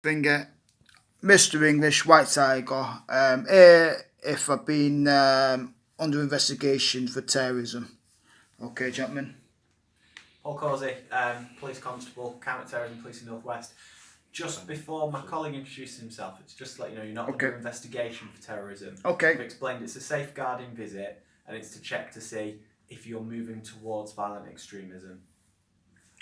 Finger, Mr. English, White Tiger. Here if I've been under investigation for terrorism. Okay, gentlemen. Paul Causey, Police Constable, Counter-Terrorism Police in North West. Just before my colleague introduces himself, it's just to let you know you're not under investigation for terrorism. Okay. I've explained it's a safeguarding visit and it's to check to see if you're moving towards violent extremism.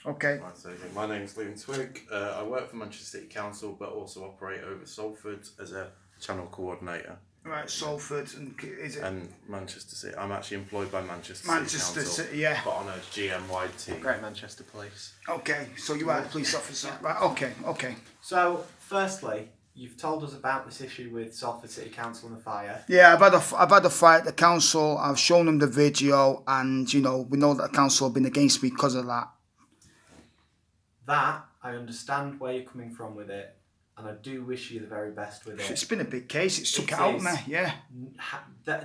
Okay. Right, so again, my name's Liam Twig. I work for Manchester City Council, but also operate over Salford as a channel coordinator. Right, Salford and is it? And Manchester City. I'm actually employed by Manchester Manchester City Council, City, yeah. but on a GM-wide team. Great Manchester Police. Okay, so you are a police officer, right? Okay. So, firstly, you've told us about this issue with Salford City Council and the fire. Yeah, I've had a fight at the council. I've shown them the video, and we know that the council have been against me because of that. That, I understand where you're coming from with it, and I do wish you the very best with it. It's been a big case. It's took it out of me, yeah.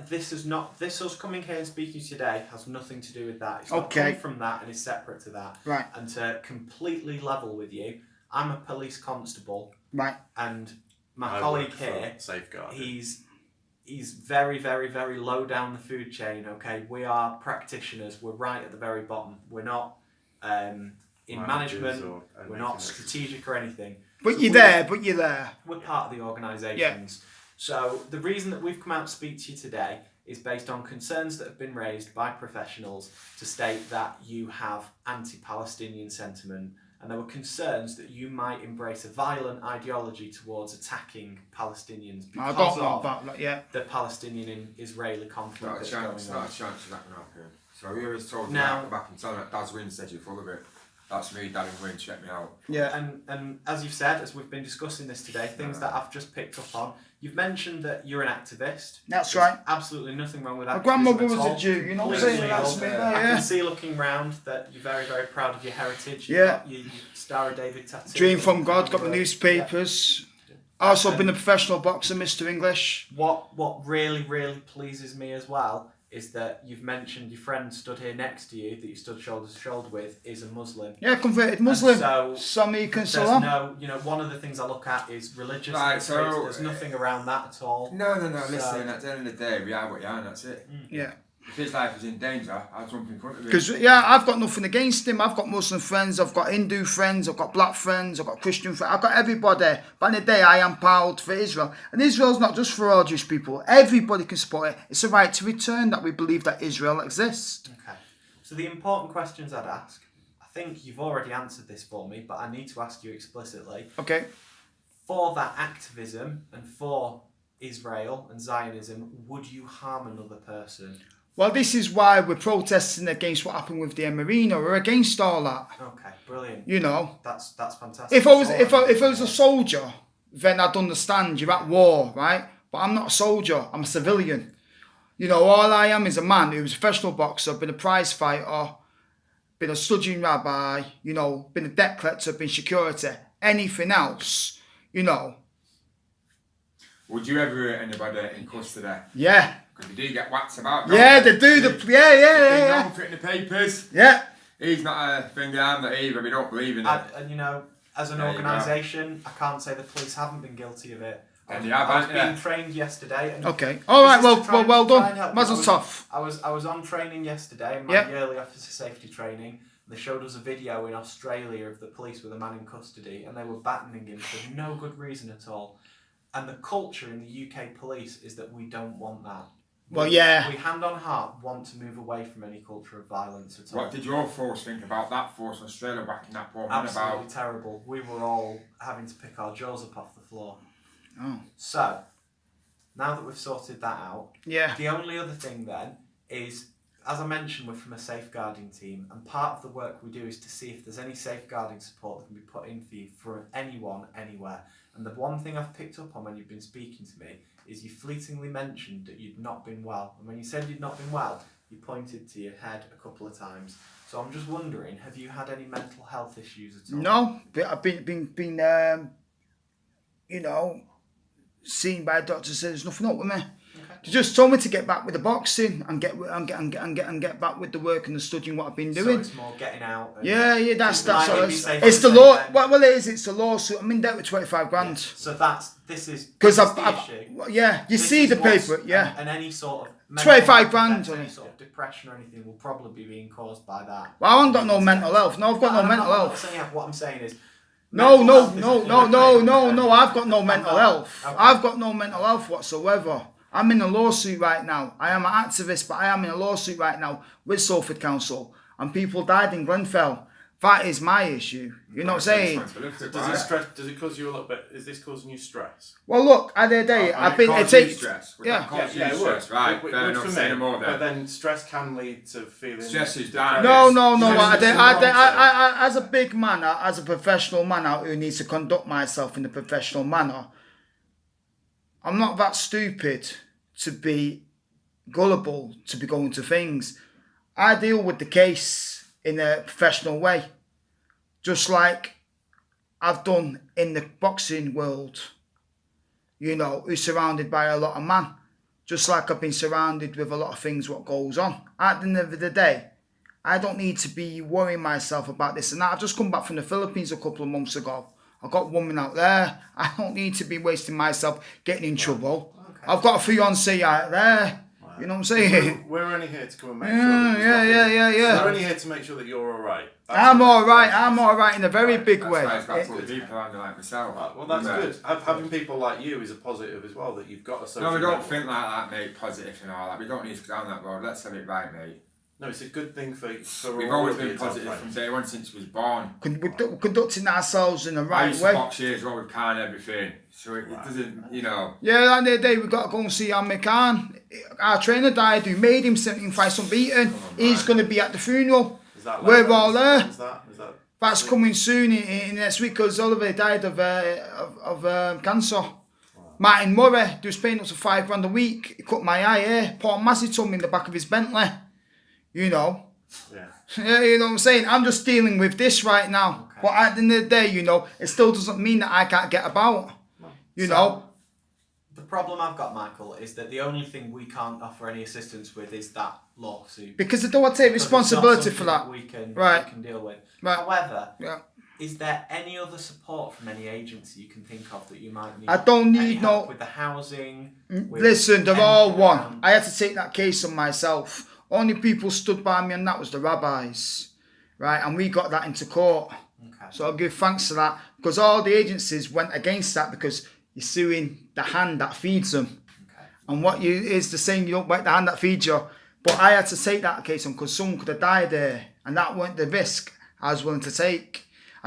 This us coming here and speaking today has nothing to do with that. It's not come from that and is separate to that. Right. And to completely level with you, I'm a police constable. Right. And my colleague here, he's very, very, very low down the food chain, okay? We are practitioners. We're right at the very bottom. We're not in management. We're not strategic or anything. But you're there. We're part of the organisations. Yeah. So the reason that we've come out to speak to you today is based on concerns that have been raised by professionals to state that you have anti-Palestinian sentiment, and there were concerns that you might embrace a violent ideology towards attacking Palestinians because of the Palestinian-Israeli conflict that's going on. It's not a chance of that going to happen. So we always told you that back and tell that Daz Wynn said you're full of it. That's me, Daddy Wynn, check me out. Yeah. And as you've said, as we've been discussing this today, things that I've just picked up on, you've mentioned that you're an activist. That's There's right. absolutely nothing wrong with that. My grandmother was a Jew, you know what I'm saying? That's me there, I can see looking round that you're very, very proud of your heritage. Yeah. You Star of David tattoo. Dream from God, got the newspapers. Yeah. Also been a professional boxer, Mr. English. What really, really pleases me as well is that you've mentioned your friend stood here next to you, that you stood shoulder to shoulder with, is a Muslim. Yeah, converted Muslim. And so Sami Salam. One of the things I look at is religious. Right, so there's nothing around that at all. No. Listen, at the end of the day, we are what you are, and that's it. Yeah. If his life is in danger, I'll jump in front of him. Because, I've got nothing against him. I've got Muslim friends, I've got Hindu friends, I've got black friends, I've got Christian friends, I've got everybody. But in the day, I am proud for Israel. And Israel's not just for all Jewish people. Everybody can support it. It's a right to return that we believe that Israel exists. Okay. So the important questions I'd ask, I think you've already answered this for me, but I need to ask you explicitly. Okay. For that activism and for Israel and Zionism, would you harm another person? Well, this is why we're protesting against what happened with the Marina. We're against all that. Okay, brilliant. That's fantastic. If I was a soldier, then I'd understand you're at war, right? But I'm not a soldier. I'm a civilian. All I am is a man who's a professional boxer, been a prize fighter, been a studying rabbi, been a debt collector, been security. Anything else, Would you ever hurt anybody in custody? Yeah. Because they do get whacked about. Yeah, they do. Yeah. Don't fit in the papers. Yeah. He's not a finger arm that either. We don't believe in it. And as an organisation, I can't say the police haven't been guilty of it. And you have, I was being trained yesterday. And okay. All right. Well done. Mazel tov. I was on training yesterday in my yearly officer safety training. They showed us a video in Australia of the police with a man in custody, and they were battening him for no good reason at all. And the culture in the UK police is that we don't want that. Well, yeah. We hand on heart want to move away from any culture of violence at all. What did your force think about that force in Australia whacking that poor man about? Absolutely terrible. We were all having to pick our jaws up off the floor. Oh. So, now that we've sorted that out, the only other thing then is, as I mentioned, we're from a safeguarding team, and part of the work we do is to see if there's any safeguarding support that can be put in for you for anyone, anywhere. And the one thing I've picked up on when you've been speaking to me is you fleetingly mentioned that you'd not been well. And when you said you'd not been well, you pointed to your head a couple of times. So I'm just wondering, have you had any mental health issues at all? No, but I've been seen by a doctor, said there's nothing up with me. Okay. They just told me to get back with the boxing and get back with the work and the studying what I've been So doing. it's more getting out. And Yeah, that's might all. be safe It's to the say law. then. Well, it is. It's the lawsuit. I'm in debt with 25 grand. So this is Because the I've, issue. yeah, you This see is the what's- paper, yeah. And any sort of 25 grand on any it. sort of depression or anything will probably be being caused by that. Well, I haven't got no mental health. No, I've got no I'm mental not health. saying what I'm saying is. No, mental no, health is no, a no, thing. no. I've got no mental not. health. Okay. I've got no mental health whatsoever. I'm in a lawsuit right now. I am an activist, but I am in a lawsuit right now with Salford Council. And people died in Grenfell. That is my issue. You know what I'm saying? Does it cause you a little bit? Is this causing you stress? Well, look, at the end of the day, I've been. Cause It you stress. Would yeah. that cause you it stress? would. Right, It would fair enough. for Say me, no more but then. then stress can lead to feeling. Stress is depressed. bad. No, no, no. Yes. As a big man, as a professional man out who needs to conduct myself in a professional manner, I'm not that stupid to be gullible to be going to things. I deal with the case in a professional way, just like I've done in the boxing world. You know, who's surrounded by a lot of men, just like I've been surrounded with a lot of things what goes on. At the end of the day, I don't need to be worrying myself about this and that. I've just come back from the Philippines a couple of months ago. I've got women out there. I don't need to be wasting myself getting in trouble. Okay. I've got a fiancé out there. You know what I'm saying? We're only here to come and make Yeah, sure. That there's nothing- yeah. We're only here to make sure that you're all right. I'm all right. I'm all right in a very big That's way. why it's got It- full people around like myself. Right, well, that's Yeah. good. Having people like you is a positive as well. That you've got a social. No, we don't network. think like that, mate. Positive and all that. We don't need to go down that road. Let's have it right, mate. No, it's a good thing for We've all always of you been to have positive from friends. day one since we was born. We're conducting ourselves in the I right used to way. box years well with Khan and everything, so it doesn't, you know. Yeah, at the end of the day, we've got to go and see Amir Khan. Our trainer died, who made him 17 fights unbeaten. He's going to be at the funeral. Is that We're like- all there. Is that? That's coming soon in next week because Oliver died of cancer. Martin Murray, who was paying up to £5 grand a week, he cut my eye here. Paul Massey told me in the back of his Bentley. You know. Yeah. Yeah, you know what I'm saying? I'm just dealing with this right now. Okay. But at the end of the day, you know, it still doesn't mean that I can't get about. You know? The problem I've got, Michael, is that the only thing we can't offer any assistance with is that lawsuit. Because I don't want to take Because it's not responsibility for something that. we can Right. deal with. Right. However, Yeah. is there any other support from any agency you can think of that you might need? I don't Any need help no. with the housing. With Listen, they're all anything one. around- I had to take that case on myself. Only people stood by me, and that was the rabbis, right? And we got that into court. Okay. So I'll give thanks to that because all the agencies went against that because you're suing the hand that feeds them. Okay. And what you is the saying, you don't bite the hand that feeds you. But I had to take that case on because someone could have died there, and that weren't the risk I was willing to take.